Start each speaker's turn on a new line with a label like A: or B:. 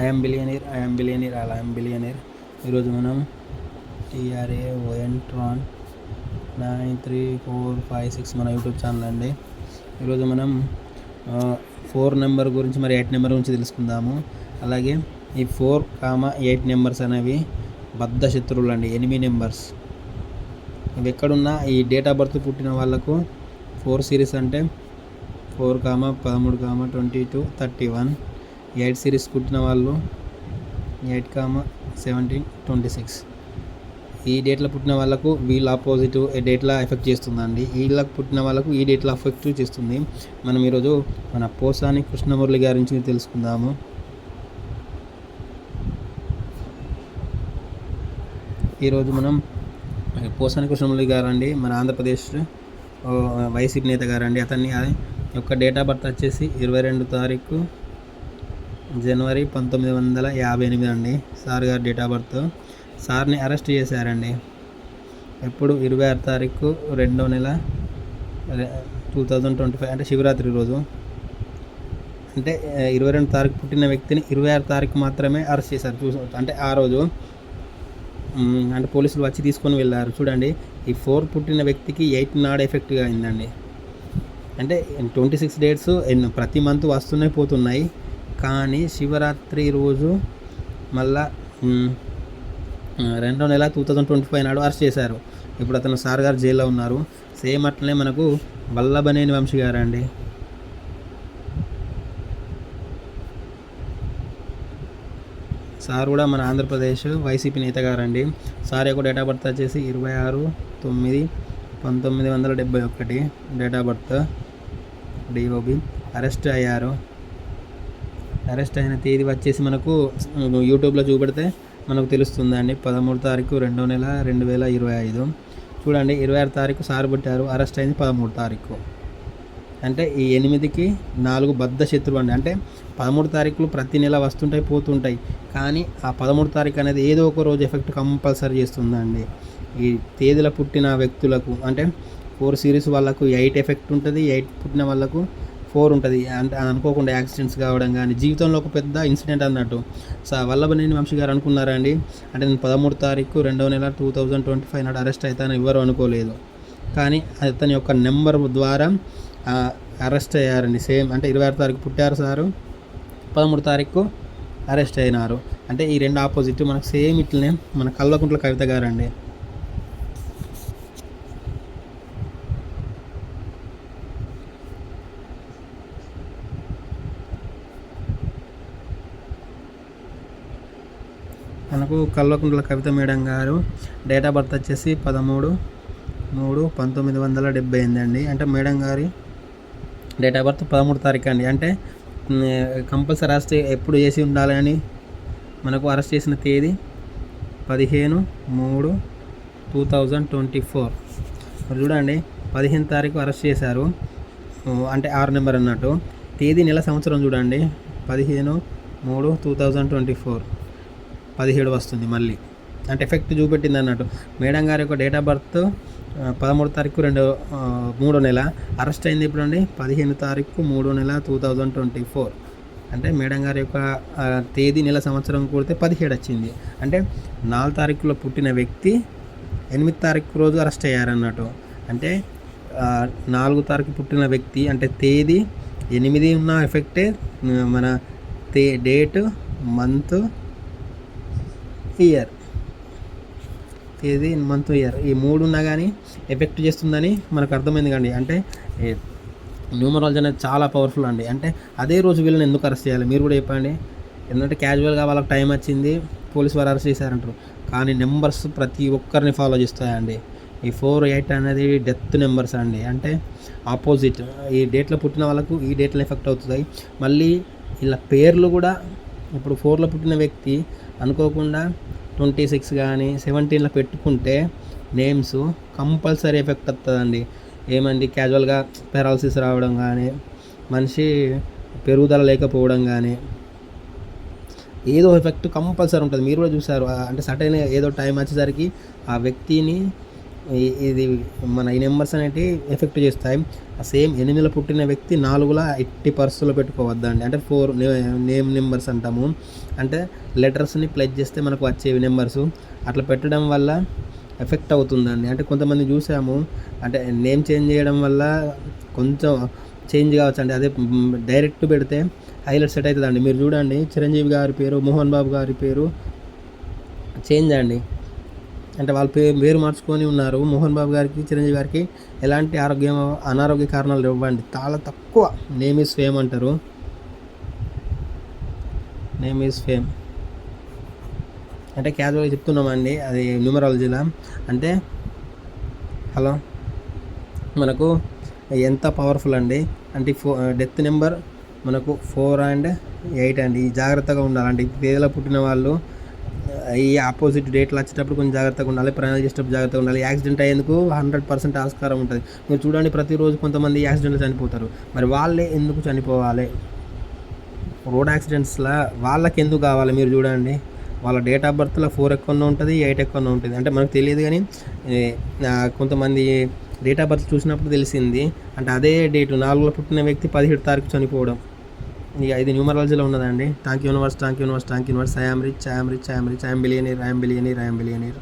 A: I'm billionaire అలా I'm billionaire. ఈరోజు మనం TRAON 93456 మన యూట్యూబ్ ఛానల్ అండి. ఈరోజు మనం 4 నెంబర్ గురించి మరి 8 నెంబర్ గురించి తెలుసుకుందాము. అలాగే ఈ 4, 8 నెంబర్స్ అనేవి బద్ధ శత్రువులు అండి, ఎనిమీ నెంబర్స్. ఇవి ఎక్కడున్నా ఈ డేట్ ఆఫ్ బర్త్ పుట్టిన వాళ్ళకు 4 సిరీస్ అంటే 4, 13, 22, 31. 8 సిరీస్ పుట్టిన వాళ్ళు 8, 17, 26. ఈ డేట్లో పుట్టిన వాళ్ళకు వీళ్ళ ఆపోజిట్ డేట్లో ఎఫెక్ట్ చేస్తుందండి. వీళ్ళకి పుట్టిన వాళ్ళకు ఈ డేట్లో ఎఫెక్ట్ చేస్తుంది. మనం ఈరోజు మన పోసాని కృష్ణమురళి గారి నుంచి తెలుసుకుందాము. ఈరోజు మనం పోసాని కృష్ణమురళి గారు అండి, మన ఆంధ్రప్రదేశ్ వైసీపీ నేత గారండి. అతన్ని యొక్క డేట్ ఆఫ్ బర్త్ వచ్చేసి 22 తారీఖు జనవరి 1958 అండి. సార్ గారి డేట్ ఆఫ్ బర్త్. సార్ని అరెస్ట్ చేశారండి. ఎప్పుడు 26 తారీఖు 2వ నెల 2025 అంటే శివరాత్రి రోజు. అంటే 22 తారీఖు పుట్టిన వ్యక్తిని 26 తారీఖు మాత్రమే అరెస్ట్ చేశారు. అంటే ఆ రోజు అంటే పోలీసులు వచ్చి తీసుకొని వెళ్ళారు. చూడండి, ఈ 4 పుట్టిన వ్యక్తికి 8 నాడు ఎఫెక్ట్గా అయిందండి. అంటే 26 డేట్స్ ప్రతి మంత్ వస్తున్నాయి పోతున్నాయి, కానీ శివరాత్రి రోజు మళ్ళా 2వ నెల 2025 నాడు అరెస్ట్ చేశారు. ఇప్పుడు అతను సార్ గారు జైల్లో ఉన్నారు. సేమ్ అట్లనే మనకు వల్లభనేని వంశీ గారు అండి. సార్ కూడా మన ఆంధ్రప్రదేశ్ వైసీపీ నేత గారండి. సార్ యొక్క డేట్ ఆఫ్ బర్త్ వచ్చేసి 26/9/1971 date of birth. DOB. Arrest అయ్యారు. అరెస్ట్ అయిన తేదీ వచ్చేసి మనకు యూట్యూబ్లో చూపెడితే మనకు తెలుస్తుందండి. 13 తారీఖు 2వ నెల 2025. చూడండి, 26 తారీఖు సార్ పుట్టారు, అరెస్ట్ అయింది 13 తారీఖు. అంటే ఈ 8కి 4 బద్ధ శత్రువు అండి. అంటే 13 తారీఖులు ప్రతి నెల వస్తుంటాయి పోతుంటాయి, కానీ ఆ 13 తారీఖు అనేది ఏదో ఒక రోజు ఎఫెక్ట్ కంపల్సరీ చేస్తుందండి. ఈ తేదీల పుట్టిన వ్యక్తులకు అంటే 4 సిరీస్ వాళ్ళకు 8 ఎఫెక్ట్ ఉంటుంది, 8 పుట్టిన వాళ్ళకు 4 ఉంటుంది. అంటే అనుకోకుండా యాక్సిడెంట్స్ కావడం కానీ జీవితంలో ఒక పెద్ద ఇన్సిడెంట్ అన్నట్టు. వల్లభనేని వంశీ గారు అనుకున్నారా అండి, అంటే నేను 13 తారీఖు 2వ నెల 2025 నాడు అరెస్ట్ అవుతాను ఎవ్వరు అనుకోలేదు, కానీ అతని యొక్క నెంబర్ ద్వారా అరెస్ట్ అయ్యారండి. సేమ్ అంటే 26 తారీఖు పుట్టారు సారు, 13 తారీఖు అరెస్ట్ అయినారు. అంటే ఈ రెండు ఆపోజిట్ మనకు సేమ్ ఇట్లనే మన కల్వకుంట్ల కవిత గారండి. మనకు కల్వకుంట్ల కవిత మేడం గారు డేట్ ఆఫ్ బర్త్ వచ్చేసి 13/3/1978 అండి. అంటే మేడం గారి డేట్ ఆఫ్ బర్త్ 13 తారీఖు అండి. అంటే కంపల్సరీ అరెస్ట్ ఎప్పుడు చేసి ఉండాలని మనకు అరెస్ట్ చేసిన తేదీ 15/3/2024. చూడండి, 15 తారీఖు అరెస్ట్ చేశారు, అంటే 6 నెంబర్ అన్నట్టు. తేదీ నెల సంవత్సరం చూడండి, 15/3/2024 17 వస్తుంది మళ్ళీ. అంటే ఎఫెక్ట్ చూపెట్టింది అన్నట్టు. మేడం గారి యొక్క డేట్ ఆఫ్ బర్త్ 13 తారీఖు 3వ నెల, అరెస్ట్ అయింది ఇప్పుడు అండి 15 తారీఖు 3వ నెల 2024. అంటే మేడం గారి యొక్క తేదీ నెల సంవత్సరం కూడితే 17 వచ్చింది. అంటే 4 తారీఖులో పుట్టిన వ్యక్తి 8 తారీఖు రోజు అరెస్ట్ అయ్యారన్నట్టు. అంటే 4 తారీఖు పుట్టిన వ్యక్తి అంటే తేదీ 8 ఉన్న ఎఫెక్టే, మన డేట్, మంత్, ఇయర్, తేదీ, మంత్, ఇయర్ ఈ 3 ఉన్నా కానీ ఎఫెక్ట్ చేస్తుందని మనకు అర్థమైంది కండి. అంటే న్యూమరాలజీ అనేది చాలా పవర్ఫుల్ అండి. అంటే అదే రోజు వీళ్ళని ఎందుకు అరెస్ట్ చేయాలి మీరు కూడా చెప్పండి. ఎందుకంటే క్యాజువల్గా వాళ్ళకి టైం వచ్చింది, పోలీసు వారు అరెస్ట్ చేశారంటారు, కానీ నెంబర్స్ ప్రతి ఒక్కరిని ఫాలో చేస్తాయండి. ఈ 4, 8 అనేది డెత్ నెంబర్స్ అండి. అంటే ఆపోజిట్ ఈ డేట్లో పుట్టిన వాళ్ళకు ఈ డేట్లో ఎఫెక్ట్ అవుతుంది. మళ్ళీ ఇలా పేర్లు కూడా ఇప్పుడు 4లో పుట్టిన వ్యక్తి అనుకోకుండా 26 కానీ 17లో పెట్టుకుంటే నేమ్స్ కంపల్సరీ ఎఫెక్ట్ వస్తుందండి. ఏమండి, క్యాజువల్గా పెరాలసిస్ రావడం కానీ, మనిషి పెరుగుదల లేకపోవడం కానీ, ఏదో ఎఫెక్ట్ కంపల్సరీ ఉంటుంది. మీరు కూడా చూసారు, అంటే సటైన్ ఏదో టైం వచ్చేసరికి ఆ వ్యక్తిని ఇది మన ఈ నెంబర్స్ అనేవి ఎఫెక్ట్ చేస్తాయి. సేమ్ 8లో పుట్టిన వ్యక్తి 4లా ఎట్టి పరిస్థితుల్లో పెట్టుకోవద్దండి. అంటే 4 నేమ్ నెంబర్స్ అంటాము. అంటే లెటర్స్ని ప్లస్ చేస్తే మనకు వచ్చేవి నెంబర్స్. అట్లా పెట్టడం వల్ల ఎఫెక్ట్ అవుతుందండి. అంటే కొంతమంది చూసాము, అంటే నేమ్ చేంజ్ చేయడం వల్ల కొంచెం చేంజ్ కావచ్చు అండి. అదే డైరెక్ట్ పెడితే హైలైట్ సెట్ అవుతుందండి. మీరు చూడండి, చిరంజీవి గారి పేరు, మోహన్ బాబు గారి పేరు చేంజ్ అండి. అంటే వాళ్ళ పేరు మార్చుకొని ఉన్నారు. మోహన్ బాబు గారికి, చిరంజీవి గారికి ఎలాంటి అనారోగ్య కారణాలు ఇవ్వండి, చాలా తక్కువ. నేమ్ ఈజ్ ఫేమ్ అంటారు. నేమ్ ఈజ్ ఫేమ్ అంటే క్యాజువల్గా చెప్తున్నామండి, అది న్యూమరాలజీలా. అంటే హలో, మనకు ఎంత పవర్ఫుల్ అండి. అంటే డెత్ నెంబర్ మనకు 4 and 8 అండి. జాగ్రత్తగా ఉండాలండి. తేదీలో పుట్టిన వాళ్ళు ఈ ఆపోజిట్ డేట్లు వచ్చేటప్పుడు కొంచెం జాగ్రత్తగా ఉండాలి. ప్రయాణాలు చేసేటప్పుడు జాగ్రత్తగా ఉండాలి. యాక్సిడెంట్ అయ్యేందుకు 100% ఆస్కారం ఉంటుంది. మీరు చూడండి, ప్రతిరోజు కొంతమంది యాక్సిడెంట్లు చనిపోతారు. మరి వాళ్ళే ఎందుకు చనిపోవాలి? రోడ్ యాక్సిడెంట్స్లో వాళ్ళకి ఎందుకు కావాలి? మీరు చూడండి, వాళ్ళ డేట్ ఆఫ్ బర్త్లో 4 ఎక్కువనే ఉంటుంది, 8 ఎక్కువనే ఉంటుంది. అంటే మనకు తెలియదు, కానీ కొంతమంది డేట్ ఆఫ్ బర్త్ చూసినప్పుడు తెలిసింది. అంటే అదే డేటు 4లో పుట్టిన వ్యక్తి 17 తారీఖు చనిపోవడం. ఇక ఇది న్యూమరాలజీలో ఉన్నదండి. Thank universe. I am rich, I am billionaire.